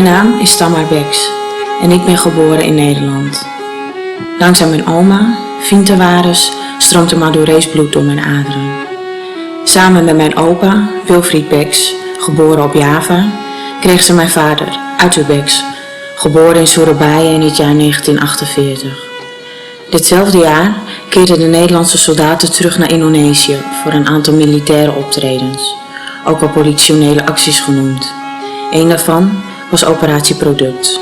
Mijn naam is Tamar Beks en ik ben geboren in Nederland. Dankzij mijn oma, Vintewares, stroomt er Madurees bloed door mijn aderen. Samen met mijn opa, Wilfried Beks, geboren op Java, kreeg ze mijn vader, Arthur Beks, geboren in Surabaya in het jaar 1948. Ditzelfde jaar keerden de Nederlandse soldaten terug naar Indonesië voor een aantal militaire optredens, ook wel politionele acties genoemd. Eén daarvan was Operatie Product.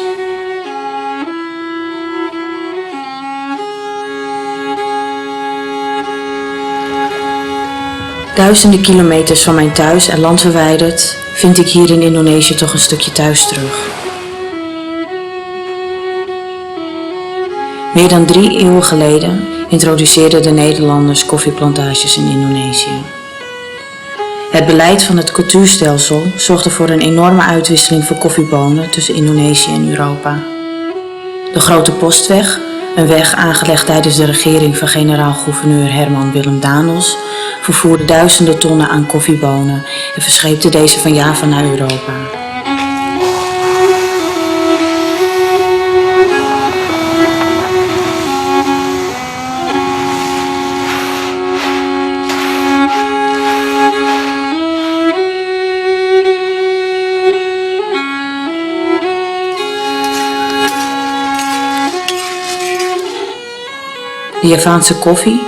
Duizenden kilometers van mijn thuis en land verwijderd vind ik hier in Indonesië toch een stukje thuis terug. Meer dan 3 eeuwen geleden introduceerden de Nederlanders koffieplantages in Indonesië. Het beleid van het cultuurstelsel zorgde voor een enorme uitwisseling van koffiebonen tussen Indonesië en Europa. De Grote Postweg, een weg aangelegd tijdens de regering van generaal-gouverneur Herman Willem Danos, vervoerde duizenden tonnen aan koffiebonen en verscheepte deze van Java naar Europa. De Javaanse koffie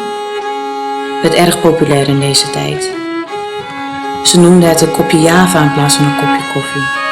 werd erg populair in deze tijd. Ze noemden het een kopje Java in plaats van een kopje koffie.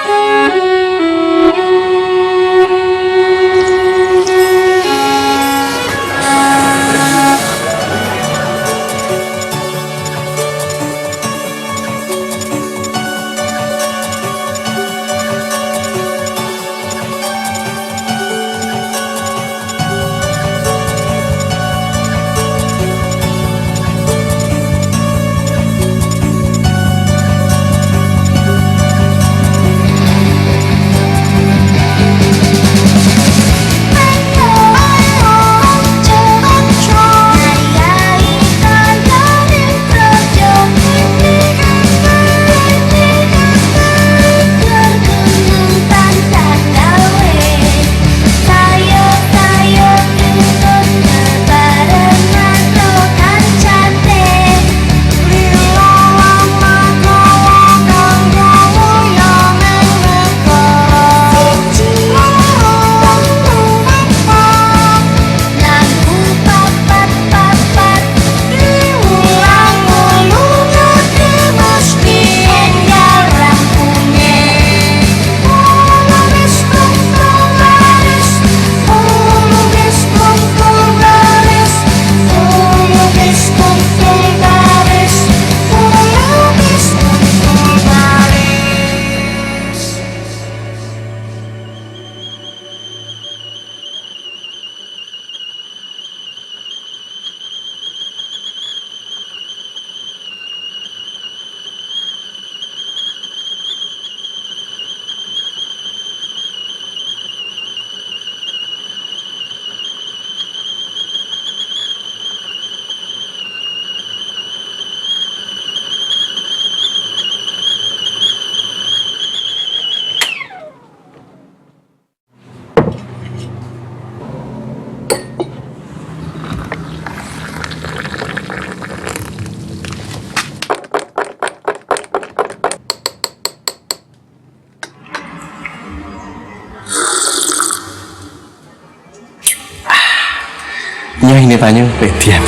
Ya ini tanya, diam.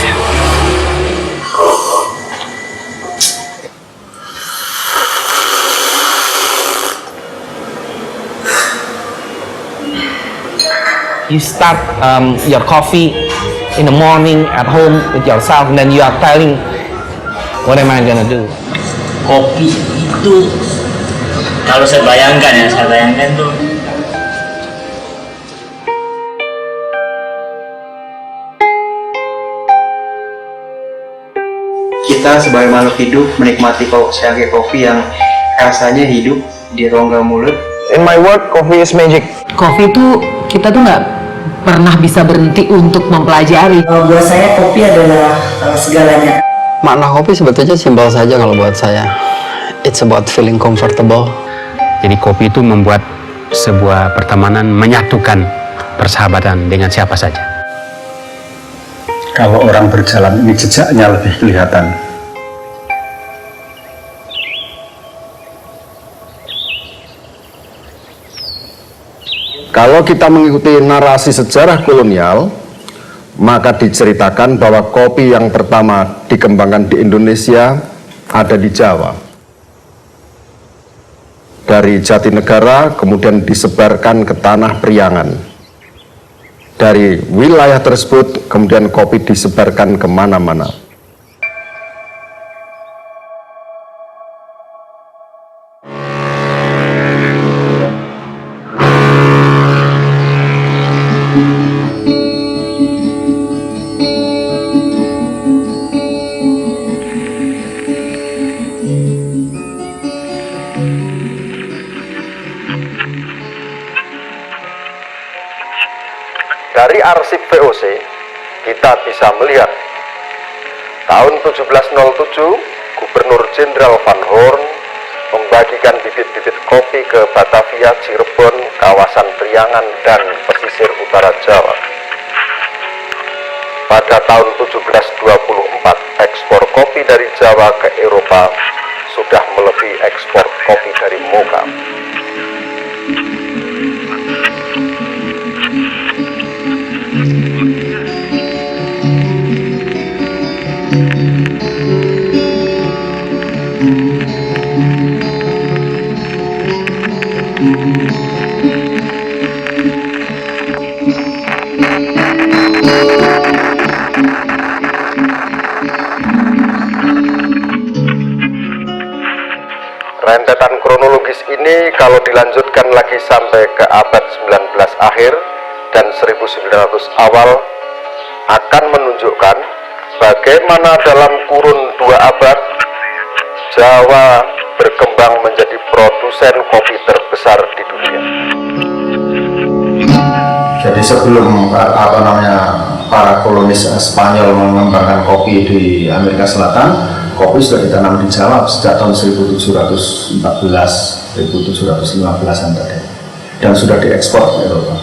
You start your coffee in the morning at home with yourself, and then you are telling, what am I gonna do? Kopi itu, kalau saya bayangkan tuh kita sebagai makhluk hidup menikmati sebagai kopi yang rasanya hidup di rongga mulut. In my word, coffee is magic. Kopi itu kita tuh nggak pernah bisa berhenti untuk mempelajari. Buat saya kopi adalah segalanya. Makna kopi sebetulnya simpel saja kalau buat saya. It's about feeling comfortable. Jadi kopi itu membuat sebuah pertemanan menyatukan persahabatan dengan siapa saja. Kalau orang berjalan ini jejaknya lebih kelihatan. Kalau kita mengikuti narasi sejarah kolonial, maka diceritakan bahwa kopi yang pertama dikembangkan di Indonesia ada di Jawa. Dari Jatinegara kemudian disebarkan ke tanah Priangan. Dari wilayah tersebut kemudian kopi disebarkan kemana-mana. Dari arsip VOC, kita bisa melihat tahun 1707, Gubernur Jenderal Van Horn membagikan bibit-bibit kopi ke Batavia, Cirebon, kawasan Priangan, dan pesisir utara Jawa. Pada tahun 1724, ekspor kopi dari Jawa ke Eropa sudah melebihi ekspor kopi dari Mocha. Rentetan kronologis ini kalau dilanjutkan lagi sampai ke abad 19 akhir dan 1900 awal akan menunjukkan bagaimana dalam kurun 2 abad Jawa berkembang menjadi produsen kopi terbesar di dunia. Jadi sebelum para kolonis Spanyol mengembangkan kopi di Amerika Selatan, kopi sudah ditanam di Jawa sejak tahun 1715-an tadi, dan sudah diekspor ke Eropa.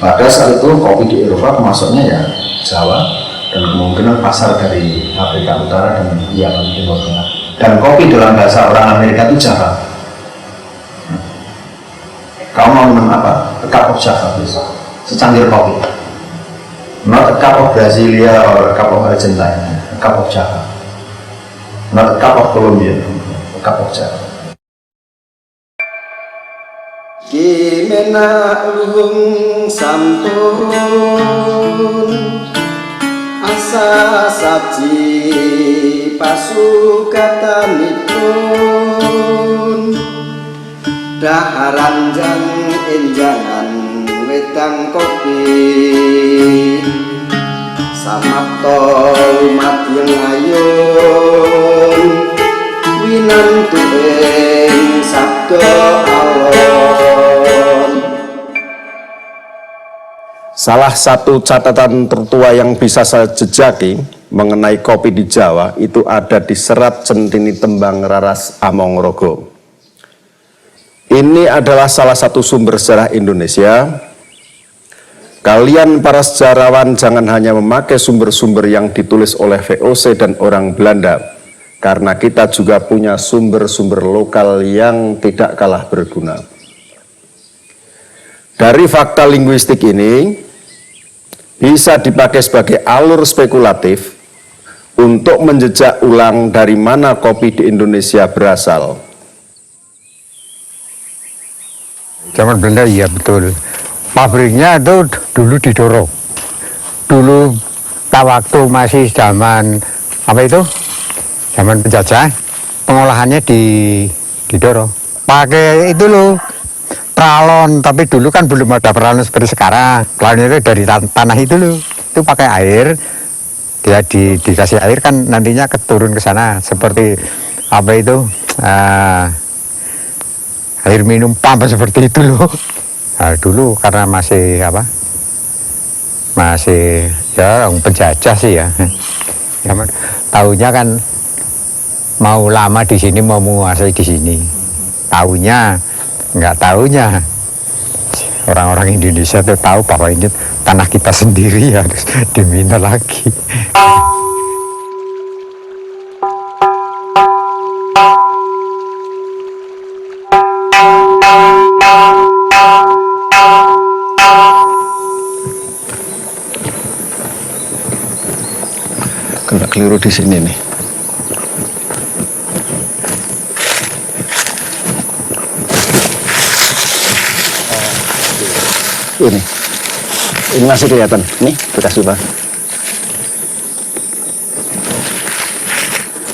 Pada saat itu kopi di Eropa masuknya ya Jawa, dan kemungkinan pasar dari Afrika Utara dan Timur Tengah. Dan kopi dalam bahasa orang Amerika itu Java. Kamu mau minum apa? A cup of Java, secangkir kopi. Not a cup of Brasilia or a cup of Argentina, a cup of Java. Not a cup of Colombia, a cup of Java. Kimena luhung sampun asa saji pasukatanipun daharanjang enjangan wedang kopi samapta umat yang ayun winantu ing sabda alon. Salah satu catatan tertua yang bisa saya jejaki mengenai kopi di Jawa itu ada di Serat Centini Tembang Raras Amongrogo. Ini adalah salah satu sumber sejarah Indonesia. Kalian para sejarawan jangan hanya memakai sumber-sumber yang ditulis oleh VOC dan orang Belanda, karena kita juga punya sumber-sumber lokal yang tidak kalah berguna. Dari fakta linguistik ini bisa dipakai sebagai alur spekulatif untuk menjejak ulang dari mana kopi di Indonesia berasal. Zaman Belanda iya betul. Pabriknya itu dulu di Doro. Dulu waktu masih zaman apa itu? Zaman penjajah, pengolahannya di Doro. Pakai itu loh, pralon, tapi dulu kan belum ada pralon seperti sekarang. Pralon itu dari tanah itu loh. Itu pakai air, dia dikasih air kan nantinya keturun ke sana seperti apa itu? Air minum pump seperti itu loh. Nah, dulu karena masih apa? Masih ya penjajah sih ya. Tahunya kan mau lama di sini, mau menguasai di sini. Tahunya, nggak tahunya orang-orang Indonesia tuh tahu bahwa ini tanah kita sendiri, harus dibina lagi. Kena keliru di sini nih. Ini masih kelihatan, nih bekas pipa.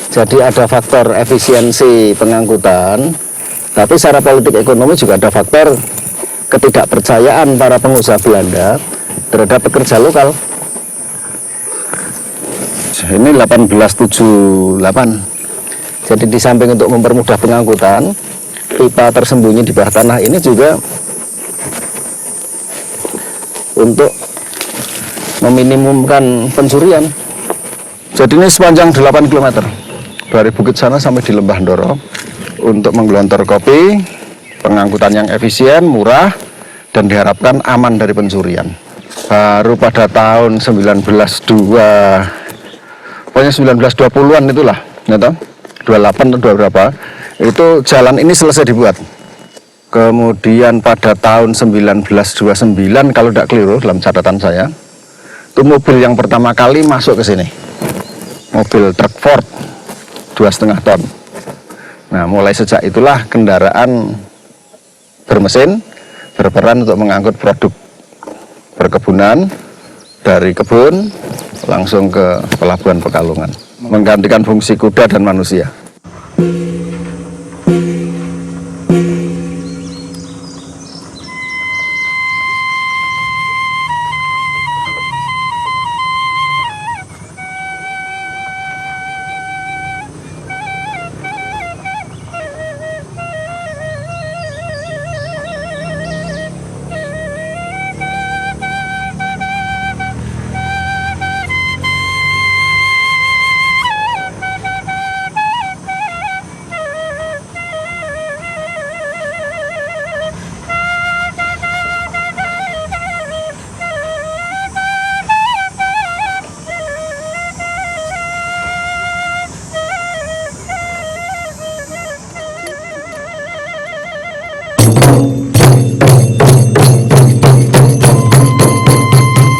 Jadi ada faktor efisiensi pengangkutan, tapi secara politik ekonomi juga ada faktor ketidakpercayaan para pengusaha Belanda terhadap pekerja lokal. Ini 1878. Jadi di samping untuk mempermudah pengangkutan, pipa tersembunyi di bawah tanah ini juga untuk meminimumkan pencurian. Jadi ini sepanjang 8 km dari bukit sana sampai di Lembah Ndoro untuk menggelontor kopi, pengangkutan yang efisien, murah, dan diharapkan aman dari pencurian. Baru pada tahun 1920-an itulah, ya toh? 28 atau berapa, itu jalan ini selesai dibuat. Kemudian pada tahun 1929, kalau tidak keliru dalam catatan saya, itu mobil yang pertama kali masuk ke sini, mobil truk Ford 2,5 ton. Nah, mulai sejak itulah kendaraan bermesin berperan untuk mengangkut produk perkebunan dari kebun langsung ke pelabuhan Pekalongan, menggantikan fungsi kuda dan manusia.